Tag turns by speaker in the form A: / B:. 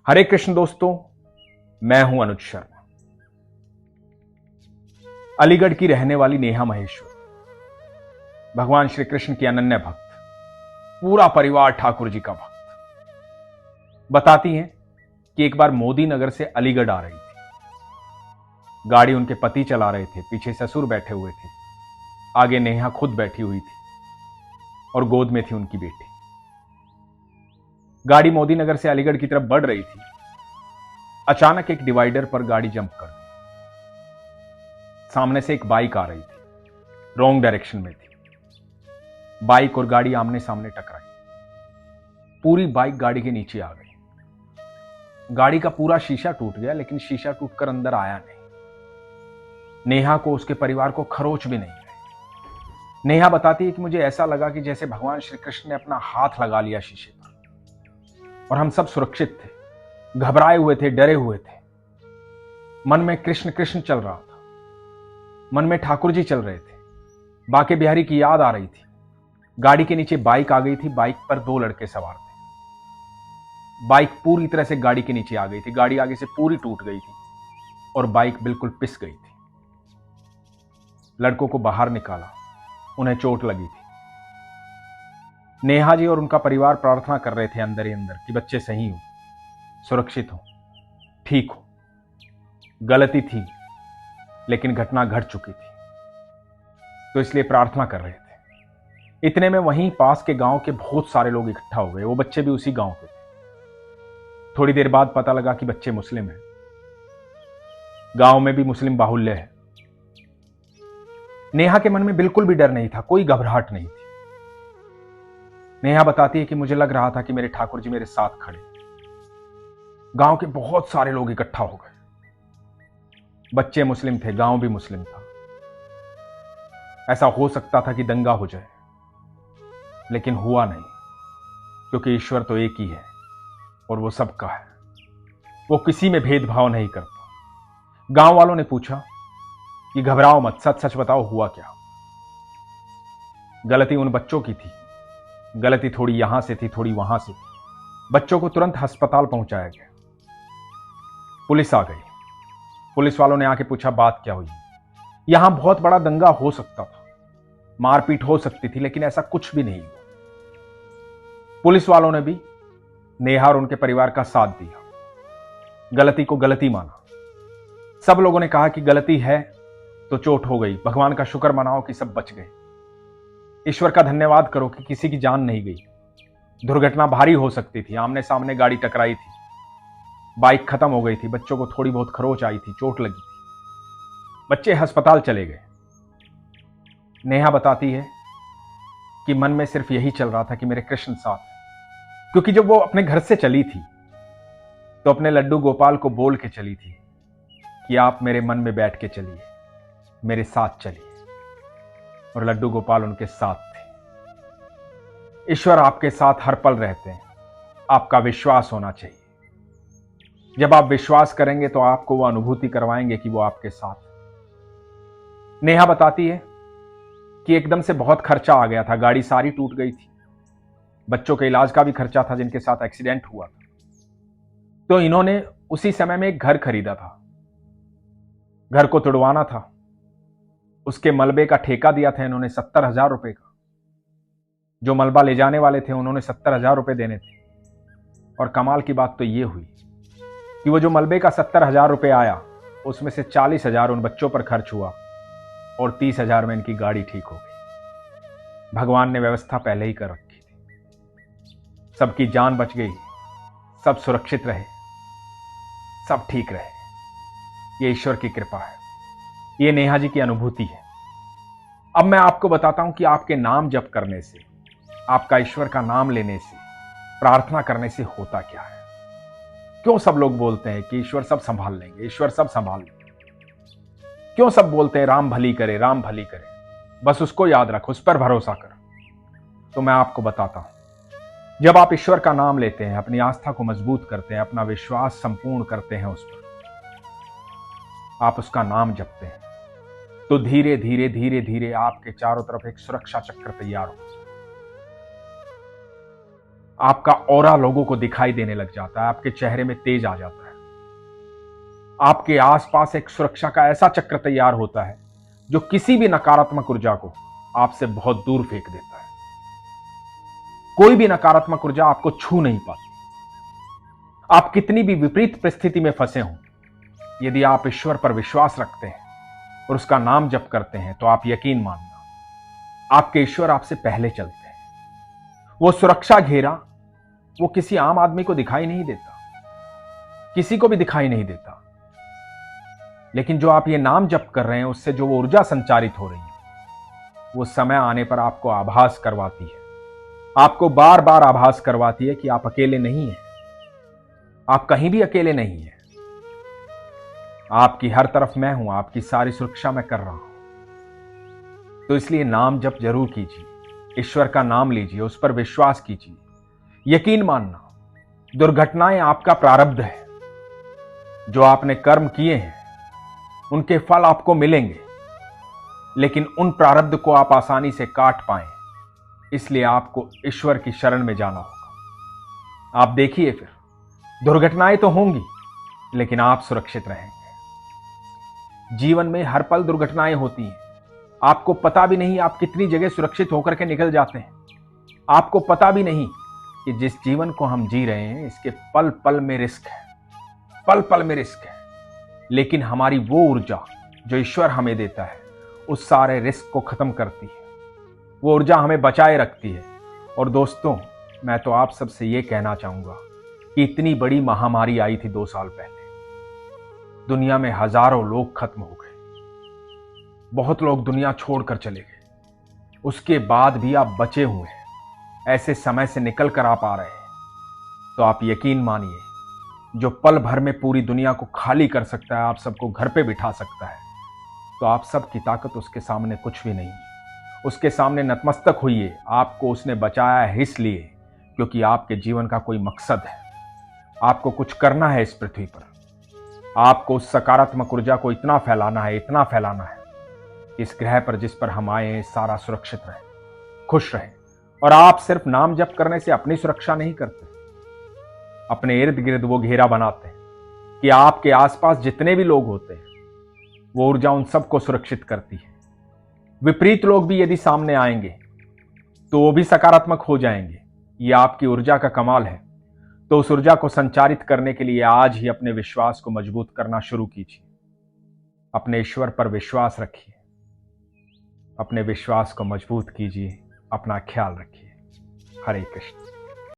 A: हरे कृष्ण दोस्तों, मैं हूं अनुज शर्मा। अलीगढ़ की रहने वाली नेहा महेश्वर भगवान श्री कृष्ण की अनन्य भक्त, पूरा परिवार ठाकुर जी का भक्त। बताती हैं कि एक बार मोदी नगर से अलीगढ़ आ रही थी। गाड़ी उनके पति चला रहे थे, पीछे ससुर बैठे हुए थे, आगे नेहा खुद बैठी हुई थी और गोद में थी उनकी बेटी। गाड़ी मोदी नगर से अलीगढ़ की तरफ बढ़ रही थी। अचानक एक डिवाइडर पर गाड़ी जंप कर दी। सामने से एक बाइक आ रही थी, रॉन्ग डायरेक्शन में थी। बाइक और गाड़ी आमने सामने टकराई। पूरी बाइक गाड़ी के नीचे आ गई। गाड़ी का पूरा शीशा टूट गया, लेकिन शीशा टूटकर अंदर आया नहीं। नेहा को, उसके परिवार को खरोच भी नहीं गई। नेहा बताती है कि मुझे ऐसा लगा कि जैसे भगवान श्री कृष्ण ने अपना हाथ लगा लिया शीशे पर, और हम सब सुरक्षित थे, घबराए हुए थे, डरे हुए थे। मन में कृष्ण कृष्ण चल रहा था, मन में ठाकुर जी चल रहे थे, बाके बिहारी की याद आ रही थी। गाड़ी के नीचे बाइक आ गई थी, बाइक पर 2 लड़के सवार थे। बाइक पूरी तरह से गाड़ी के नीचे आ गई थी, गाड़ी आगे से पूरी टूट गई थी और बाइक बिल्कुल पिस गई थी। लड़कों को बाहर निकाला, उन्हें चोट लगी थी। नेहा जी और उनका परिवार प्रार्थना कर रहे थे अंदर ही अंदर कि बच्चे सही हो, सुरक्षित हो, ठीक हो। गलती थी, लेकिन घटना घट चुकी थी, तो इसलिए प्रार्थना कर रहे थे। इतने में वहीं पास के गांव के बहुत सारे लोग इकट्ठा हो गए। वो बच्चे भी उसी गांव के थे। थोड़ी देर बाद पता लगा कि बच्चे मुस्लिम हैं। गांव में भी मुस्लिम बाहुल्य है। नेहा के मन में बिल्कुल भी डर नहीं था, कोई घबराहट नहीं थी। नेहा बताती है कि मुझे लग रहा था कि मेरे ठाकुर जी मेरे साथ खड़े। गांव के बहुत सारे लोग इकट्ठा हो गए। बच्चे मुस्लिम थे, गांव भी मुस्लिम था। ऐसा हो सकता था कि दंगा हो जाए, लेकिन हुआ नहीं, क्योंकि ईश्वर तो एक ही है और वो सबका है। वो किसी में भेदभाव नहीं करता। गांव वालों ने पूछा कि घबराओ मत, सच सच बताओ हुआ क्या। गलती उन बच्चों की थी, गलती थोड़ी यहां से थी, थोड़ी वहां से थी। बच्चों को तुरंत अस्पताल पहुंचाया गया। पुलिस आ गई। पुलिस वालों ने आके पूछा बात क्या हुई। यहां बहुत बड़ा दंगा हो सकता था, मारपीट हो सकती थी, लेकिन ऐसा कुछ भी नहीं हुआ। पुलिस वालों ने भी नेहा और उनके परिवार का साथ दिया, गलती को गलती माना। सब लोगों ने कहा कि गलती है तो चोट हो गई, भगवान का शुक्र मनाओ कि सब बच गए। ईश्वर का धन्यवाद करो कि किसी की जान नहीं गई। दुर्घटना भारी हो सकती थी, आमने सामने गाड़ी टकराई थी, बाइक खत्म हो गई थी, बच्चों को थोड़ी बहुत खरोच आई थी, चोट लगी थी। बच्चे अस्पताल चले गए। नेहा बताती है कि मन में सिर्फ यही चल रहा था कि मेरे कृष्ण साथ हैं। क्योंकि जब वो अपने घर से चली थी तो अपने लड्डू गोपाल को बोल के चली थी कि आप मेरे मन में बैठ के चलिए, मेरे साथ चलिए। और लड्डू गोपाल उनके साथ थे। ईश्वर आपके साथ हर पल रहते हैं, आपका विश्वास होना चाहिए। जब आप विश्वास करेंगे तो आपको वो अनुभूति करवाएंगे कि वो आपके साथ। नेहा बताती है कि एकदम से बहुत खर्चा आ गया था, गाड़ी सारी टूट गई थी, बच्चों के इलाज का भी खर्चा था जिनके साथ एक्सीडेंट हुआ था। तो इन्होंने उसी समय में एक घर खरीदा था, घर को तुड़वाना था। उसके मलबे का ठेका दिया था इन्होंने 70,000 रुपए का। जो मलबा ले जाने वाले थे उन्होंने 70,000 रुपए देने थे। और कमाल की बात तो यह हुई कि वो जो मलबे का 70,000 रुपए आया, उसमें से 40,000 उन बच्चों पर खर्च हुआ और 30,000 में इनकी गाड़ी ठीक हो गई। भगवान ने व्यवस्था पहले ही कर रखी थी। सबकी जान बच गई, सब सुरक्षित रहे, सब ठीक रहे। ये ईश्वर की कृपा है, ये नेहा जी की अनुभूति है। अब मैं आपको बताता हूं कि आपके नाम जप करने से, आपका ईश्वर का नाम लेने से, प्रार्थना करने से होता क्या है। क्यों सब लोग बोलते हैं कि ईश्वर सब संभाल लेंगे, ईश्वर सब संभाल लेंगे। क्यों सब बोलते हैं राम भली करे, राम भली करे, बस उसको याद रख, उस पर भरोसा कर। तो मैं आपको बताता हूं, जब आप ईश्वर का नाम लेते हैं, अपनी आस्था को मजबूत करते हैं, अपना विश्वास संपूर्ण करते हैं उस पर, आप उसका नाम जपते हैं, तो धीरे धीरे धीरे धीरे आपके चारों तरफ एक सुरक्षा चक्र तैयार हो। आपका ऑरा लोगों को दिखाई देने लग जाता है, आपके चेहरे में तेज आ जाता है। आपके आसपास एक सुरक्षा का ऐसा चक्र तैयार होता है जो किसी भी नकारात्मक ऊर्जा को आपसे बहुत दूर फेंक देता है। कोई भी नकारात्मक ऊर्जा आपको छू नहीं पाती। आप कितनी भी विपरीत परिस्थिति में फंसे हों, यदि आप ईश्वर पर विश्वास रखते हैं और उसका नाम जप करते हैं तो आप यकीन मानना, आपके ईश्वर आपसे पहले चलते हैं। वो सुरक्षा घेरा वो किसी आम आदमी को दिखाई नहीं देता, किसी को भी दिखाई नहीं देता, लेकिन जो आप ये नाम जप कर रहे हैं उससे जो वो ऊर्जा संचारित हो रही है, वो समय आने पर आपको आभास करवाती है, आपको बार बार आभास करवाती है कि आप अकेले नहीं हैं, आप कहीं भी अकेले नहीं हैं। आपकी हर तरफ मैं हूं, आपकी सारी सुरक्षा मैं कर रहा हूं। तो इसलिए नाम जप जरूर कीजिए, ईश्वर का नाम लीजिए, उस पर विश्वास कीजिए। यकीन मानना, दुर्घटनाएं आपका प्रारब्ध है। जो आपने कर्म किए हैं उनके फल आपको मिलेंगे, लेकिन उन प्रारब्ध को आप आसानी से काट पाएं, इसलिए आपको ईश्वर की शरण में जाना होगा। आप देखिए, फिर दुर्घटनाएं तो होंगी लेकिन आप सुरक्षित रहेंगे। जीवन में हर पल दुर्घटनाएं होती हैं, आपको पता भी नहीं आप कितनी जगह सुरक्षित होकर के निकल जाते हैं। आपको पता भी नहीं कि जिस जीवन को हम जी रहे हैं इसके पल पल में रिस्क है, पल पल में रिस्क है। लेकिन हमारी वो ऊर्जा जो ईश्वर हमें देता है उस सारे रिस्क को खत्म करती है, वो ऊर्जा हमें बचाए रखती है। और दोस्तों, मैं तो आप सबसे ये कहना चाहूंगा कि इतनी बड़ी महामारी आई थी 2 साल पहले, दुनिया में हजारों लोग खत्म हो गए, बहुत लोग दुनिया छोड़कर चले गए। उसके बाद भी आप बचे हुए हैं, ऐसे समय से निकल कर आप आ रहे हैं। तो आप यकीन मानिए, जो पल भर में पूरी दुनिया को खाली कर सकता है, आप सबको घर पे बिठा सकता है, तो आप सबकी ताकत उसके सामने कुछ भी नहीं। उसके सामने नतमस्तक होइए। आपको उसने बचाया है इसलिए क्योंकि आपके जीवन का कोई मकसद है, आपको कुछ करना है इस पृथ्वी पर। आपको उस सकारात्मक ऊर्जा को इतना फैलाना है, इतना फैलाना है, इस ग्रह पर जिस पर हम आए हैं सारा सुरक्षित रहे, खुश रहे। और आप सिर्फ नाम जप करने से अपनी सुरक्षा नहीं करते, अपने इर्द गिर्द वो घेरा बनाते हैं कि आपके आसपास जितने भी लोग होते हैं वो ऊर्जा उन सबको सुरक्षित करती है। विपरीत लोग भी यदि सामने आएंगे तो वो भी सकारात्मक हो जाएंगे। ये आपकी ऊर्जा का कमाल है। तो उस ऊर्जा को संचारित करने के लिए आज ही अपने विश्वास को मजबूत करना शुरू कीजिए। अपने ईश्वर पर विश्वास रखिए, अपने विश्वास को मजबूत कीजिए, अपना ख्याल रखिए। हरे कृष्ण।